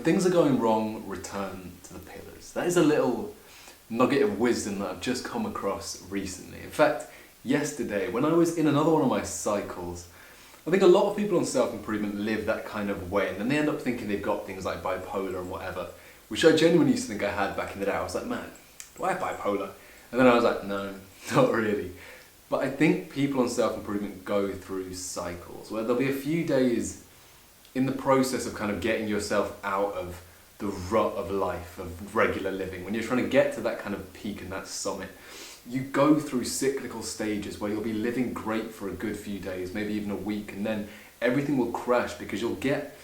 things are going wrong, return to the pillars. That is a little nugget of wisdom that I've just come across recently. In fact, yesterday, when I was in another one of my cycles, I think a lot of people on self-improvement live that kind of way, and then they end up thinking they've got things like bipolar and whatever, which I genuinely used to think I had back in the day. I was like, man, do I have bipolar? And then I was like, no, not really. But I think people on self-improvement go through cycles where there'll be a few days in the process of kind of getting yourself out of the rut of life, of regular living, when you're trying to get to that kind of peak and that summit, you go through cyclical stages where you'll be living great for a good few days, maybe even a week, and then everything will crash because you'll get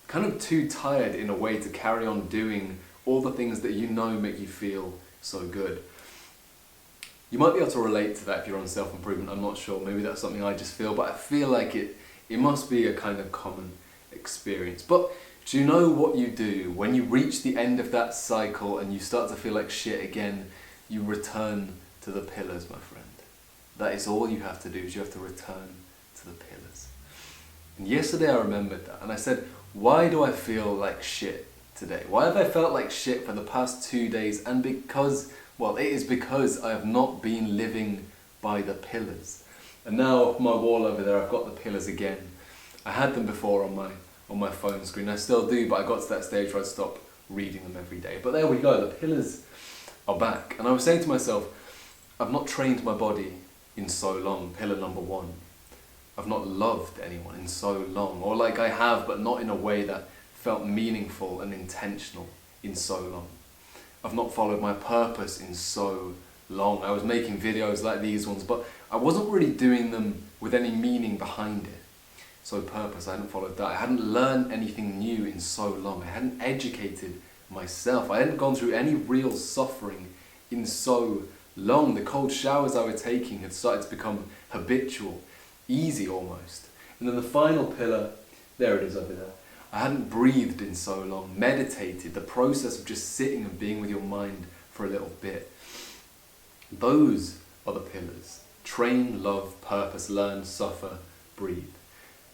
kind of too tired in a way to carry on doing all the things that you know make you feel so good. You might be able to relate to that if you're on self-improvement, I'm not sure, maybe that's something I just feel, but I feel like it must be a kind of common experience. But do you know what you do when you reach the end of that cycle and you start to feel like shit again? You return to the pillars, my friend. That is all you have to do, is you have to return to the pillars. And yesterday I remembered that and I said, why do I feel like shit today? Why have I felt like shit for the past 2 days? And because, well, it is because I have not been living by the pillars. And now off my wall over there, I've got the pillars again. I had them before on my phone screen. I still do, but I got to that stage where I stopped reading them every day. But there we go, the pillars are back. And I was saying to myself, I've not trained my body in so long, pillar number 1. I've not loved anyone in so long. Or like I have, but not in a way that felt meaningful and intentional in so long. I've not followed my purpose in so long. I was making videos like these ones, but I wasn't really doing them with any meaning behind it. So purpose, I hadn't followed that. I hadn't learned anything new in so long. I hadn't educated myself. I hadn't gone through any real suffering in so long. The cold showers I was taking had started to become habitual, easy almost. And then the final pillar, there it is over there. I hadn't breathed in so long, meditated, the process of just sitting and being with your mind for a little bit. Those are the pillars. Train, love, purpose, learn, suffer, breathe.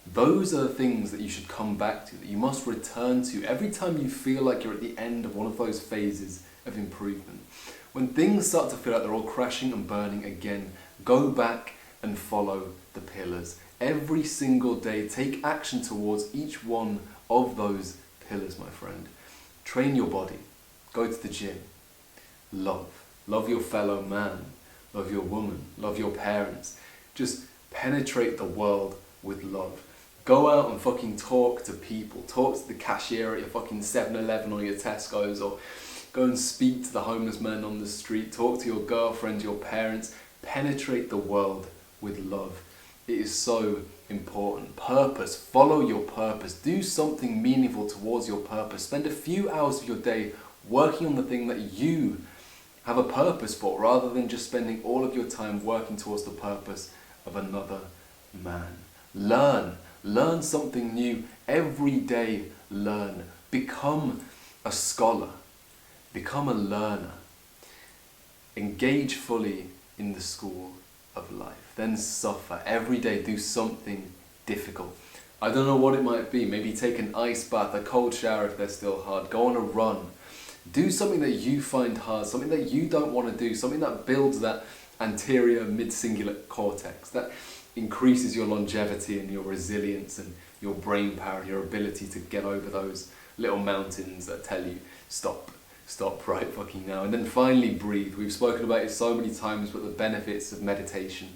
Those are the things that you should come back to, that you must return to every time you feel like you're at the end of one of those phases of improvement. When things start to feel like they're all crashing and burning again, go back and follow the pillars. Every single day, take action towards each one of those pillars, my friend. Train your body. Go to the gym. Love. Love your fellow man. Love your woman. Love your parents. Just penetrate the world with love. Go out and fucking talk to people. Talk to the cashier at your fucking 7-Eleven or your Tesco's, or go and speak to the homeless man on the street. Talk to your girlfriend, your parents. Penetrate the world with love. It is so important. Purpose. Follow your purpose. Do something meaningful towards your purpose. Spend a few hours of your day working on the thing that you have a purpose for, rather than just spending all of your time working towards the purpose of another man. Learn. Learn something new every day. Learn. Become a scholar. Become a learner. Engage fully in the school of life. Then suffer. Every day do something difficult. I don't know what it might be. Maybe take an ice bath, a cold shower if they're still hard. Go on a run. Do something that you find hard, something that you don't want to do, something that builds that anterior mid-cingulate cortex, that increases your longevity and your resilience and your brain power and your ability to get over those little mountains that tell you stop right fucking now. And then finally, breathe. We've spoken about it so many times, but the benefits of meditation: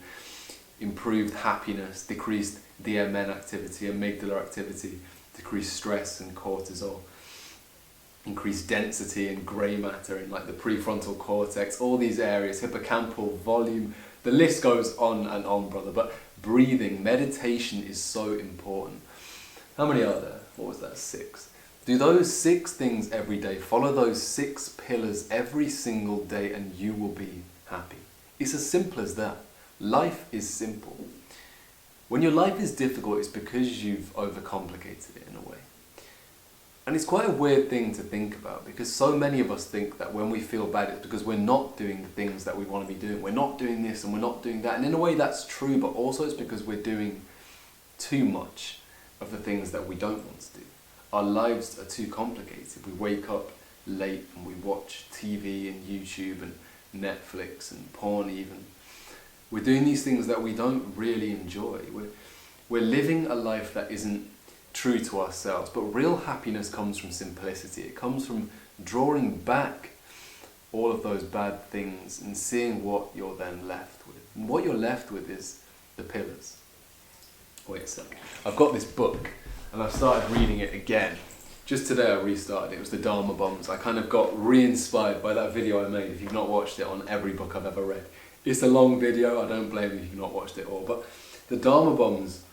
improved happiness, decreased DMN activity, amygdala activity, decreased stress and cortisol, increased density and grey matter in like the prefrontal cortex, all these areas, hippocampal volume, the list goes on and on, brother. But breathing, meditation is so important. How many are there? What was that? 6. Do those 6 things every day. Follow those 6 pillars every single day and you will be happy. It's as simple as that. Life is simple. When your life is difficult, it's because you've overcomplicated it in a way. And it's quite a weird thing to think about, because so many of us think that when we feel bad, it's because we're not doing the things that we want to be doing. We're not doing this and we're not doing that. And in a way that's true, but also it's because we're doing too much of the things that we don't want to do. our lives are too complicated. We wake up late and we watch TV and YouTube and Netflix and porn even. We're doing these things that we don't really enjoy. We're living a life that isn't true to ourselves, but real happiness comes from simplicity. It comes from drawing back all of those bad things and seeing what you're then left with. And what you're left with is the pillars. Wait a sec. I've got this book and I've started reading it again. Just today I restarted it. It was the Dharma Bombs. I kind of got re-inspired by that video I made, if you've not watched it, on every book I've ever read. It's a long video, I don't blame you if you've not watched it all, but the Dharma Bombs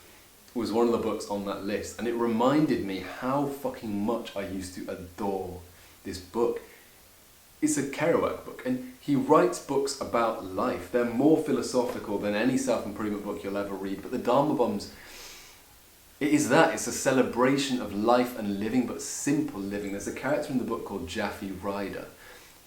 was one of the books on that list, and it reminded me how fucking much I used to adore this book. It's a Kerouac book, and he writes books about life. They're more philosophical than any self-improvement book you'll ever read, but the Dharma Bombs, it is that. It's a celebration of life and living, but simple living. There's a character in the book called Jaffe Ryder,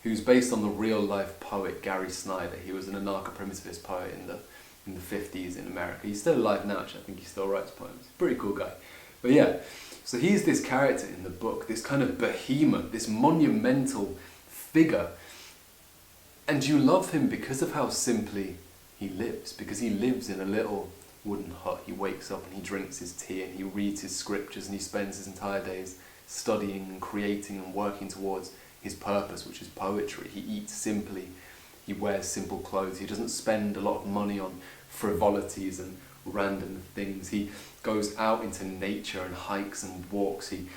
who's based on the real-life poet Gary Snyder. He was an anarcho-primitivist poet in the 50s in America. He's still alive now, actually. I think he still writes poems. Pretty cool guy. But yeah, so he's this character in the book, this kind of behemoth, this monumental figure. And you love him because of how simply he lives, because he lives in a little wooden hut. He wakes up and he drinks his tea and he reads his scriptures and he spends his entire days studying and creating and working towards his purpose, which is poetry. He eats simply, he wears simple clothes, he doesn't spend a lot of money on frivolities and random things. He goes out into nature and hikes and walks, he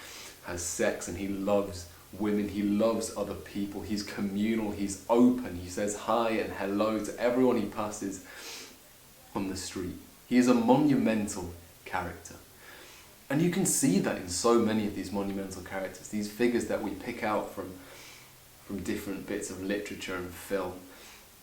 has sex and he loves women, he loves other people, he's communal, he's open, he says hi and hello to everyone he passes on the street. He is a monumental character. And you can see that in so many of these monumental characters, these figures that we pick out from different bits of literature and film.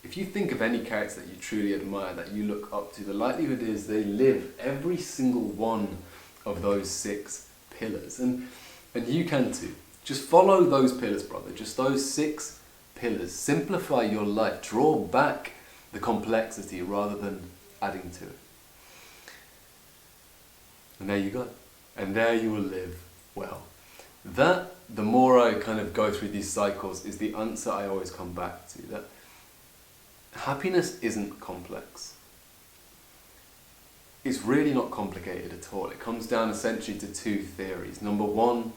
If you think of any character that you truly admire, that you look up to, the likelihood is they live every single one of those 6 pillars. And you can too. Just follow those pillars, brother. Just those 6 pillars. Simplify your life. Draw back the complexity rather than adding to it. And there you go. And there you will live well. That, the more I kind of go through these cycles, is the answer I always come back to. That happiness isn't complex. It's really not complicated at all. It comes down essentially to 2 theories. Number 1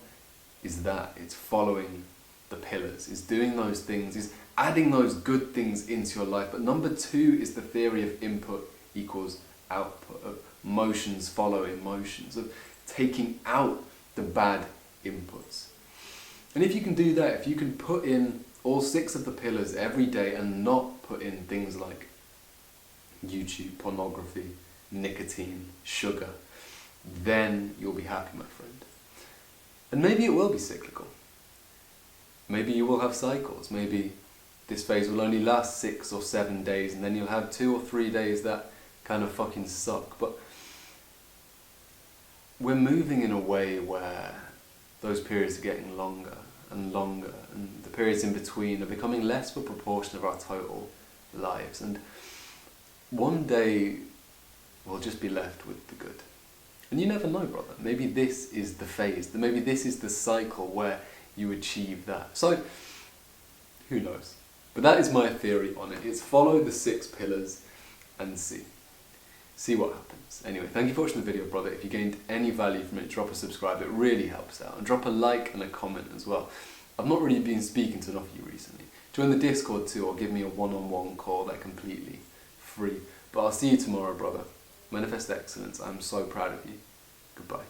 is that it's following the pillars, is doing those things, is adding those good things into your life. But number 2 is the theory of input equals output, of motions follow emotions, of taking out the bad inputs. And if you can do that, if you can put in all 6 of the pillars every day and not put in things like YouTube, pornography, nicotine, sugar, then you'll be happy, my friend. And maybe it will be cyclical. Maybe you will have cycles. Maybe this phase will only last 6 or 7 days and then you'll have 2 or 3 days that kind of fucking suck. But we're moving in a way where those periods are getting longer and longer, and the periods in between are becoming less of a proportion of our total lives. And one day we'll just be left with the good. And you never know, brother. Maybe this is the phase, maybe this is the cycle where you achieve that. So, who knows? But that is my theory on it. It's follow the 6 pillars and see. See what happens. Anyway, thank you for watching the video, brother. If you gained any value from it, drop a subscribe. It really helps out. And drop a like and a comment as well. I've not really been speaking to enough of you recently. Join the Discord too, or give me a one-on-one call. They're completely free. But I'll see you tomorrow, brother. Manifest excellence. I'm so proud of you. Goodbye.